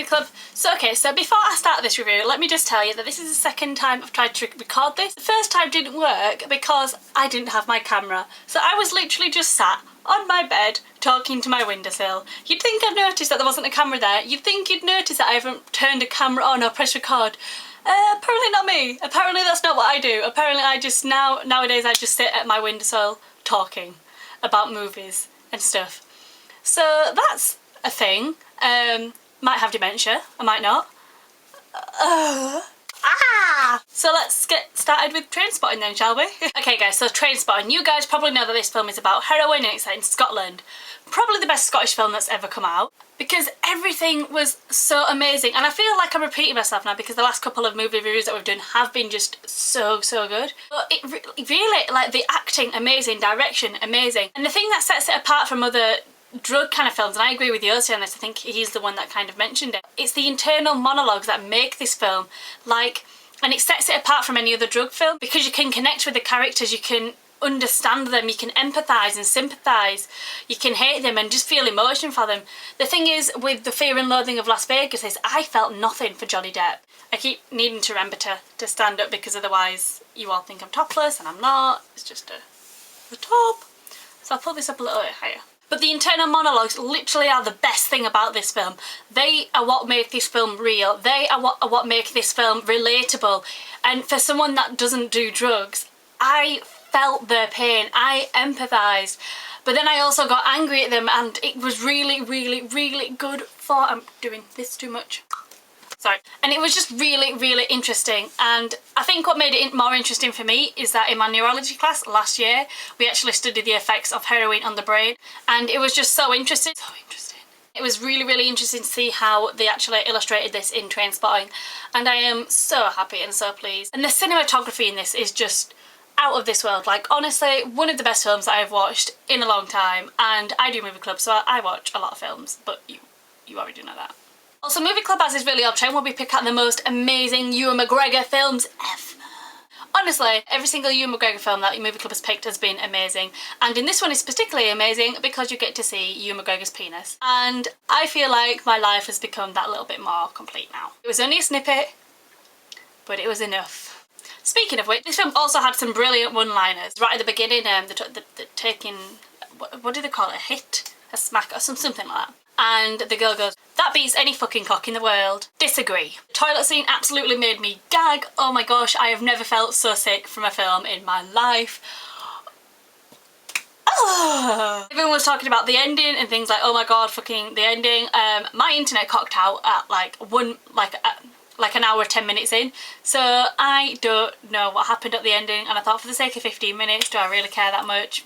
club. So before I start this review, let me just tell you that this is the second time I've tried to record this. The first time didn't work because I didn't have my camera. So I was literally just sat on my bed talking to my windowsill. You'd think I'd noticed that there wasn't a camera there. You'd think you'd notice that I haven't turned a camera on or pressed record. Apparently not me. Apparently that's not what I do. Apparently I just nowadays I just sit at my windowsill talking about movies and stuff. So that's a thing. Might have dementia, I might not. So let's get started with Trainspotting then, shall we? Okay guys, so Trainspotting. You guys probably know that this film is about heroin and it's set in Scotland. Probably the best Scottish film that's ever come out. Because everything was so amazing. And I feel like I'm repeating myself now because the last couple of movie reviews that we've done have been just so good. But it really, like, the acting, amazing, direction, amazing. And the thing that sets it apart from other drug kind of films, and I agree with Yossi on this, I think he's the one that kind of mentioned it, it's the internal monologues that make this film, like, and it sets it apart from any other drug film because you can connect with the characters, you can understand them, you can empathise and sympathise, you can hate them and just feel emotion for them. The thing is with the Fear and Loathing of Las Vegas is I felt nothing for Johnny Depp. I keep needing to remember to stand up because otherwise you all think I'm topless and I'm not, it's just a top. So I'll pull this up a little bit higher. But the internal monologues literally are the best thing about this film. They are what make this film real. They are what make this film relatable. And for someone that doesn't do drugs, I felt their pain. I empathised. But then I also got angry at them and it was really good for... I'm doing this too much. Sorry. And it was just really interesting, and I think what made it more interesting for me is that in my neurology class last year we actually studied the effects of heroin on the brain, and it was just so interesting. It was really interesting to see how they actually illustrated this in Trainspotting, and I am so happy and so pleased. And the cinematography in this is just out of this world. Like, honestly, one of the best films that I've watched in a long time, and I do movie club so I watch a lot of films, but you already know that. Also, Movie Club has this really odd trend where we pick out the most amazing Ewan McGregor films ever. Honestly, every single Ewan McGregor film that Movie Club has picked has been amazing. And in this one it's particularly amazing because you get to see Ewan McGregor's penis. And I feel like my life has become that little bit more complete now. It was only a snippet, but it was enough. Speaking of which, this film also had some brilliant one-liners. Right at the beginning, the taking... What do they call it? A hit? A smack? Or something like that. And the girl goes, "That beats any fucking cock in the world." Disagree. The toilet scene absolutely made me gag. Oh my gosh, I have never felt so sick from a film in my life. Everyone was talking about the ending and things like, oh my god, fucking the ending. My internet cocked out at like an hour 10 minutes in, so I don't know what happened at the ending, and I thought for the sake of 15 minutes, do I really care that much?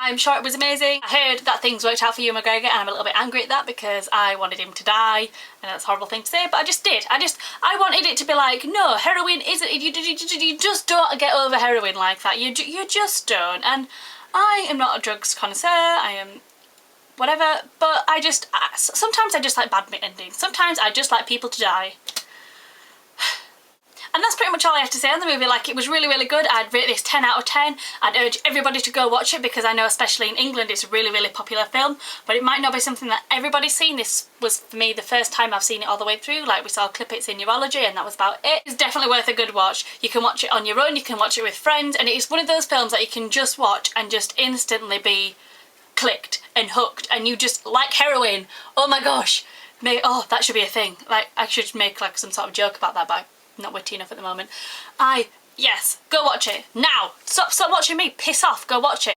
I'm sure it was amazing. I heard that things worked out for Ewan McGregor and I'm a little bit angry at that because I wanted him to die, and that's a horrible thing to say, but I just did. I wanted it to be like, no, heroin isn't, you just don't get over heroin like that. You just don't. And I am not a drugs connoisseur, I am whatever, but sometimes I just like bad endings. Sometimes I just like people to die. And that's pretty much all I have to say on the movie. Like, it was really good. I'd rate this 10 out of 10. I'd urge everybody to go watch it because I know especially in England it's a really popular film, but it might not be something that everybody's seen. This was, for me, the first time I've seen it all the way through. Like, we saw clippets in neurology and that was about it. It's definitely worth a good watch. You can watch it on your own, you can watch it with friends, and it is one of those films that you can just watch and just instantly be clicked and hooked, and you just like heroin. Oh my gosh. Oh, that should be a thing. Like, I should make like some sort of joke about that, but I'm not witty enough at the moment. Yes, go watch it now. Stop watching me. Piss off. Go watch it.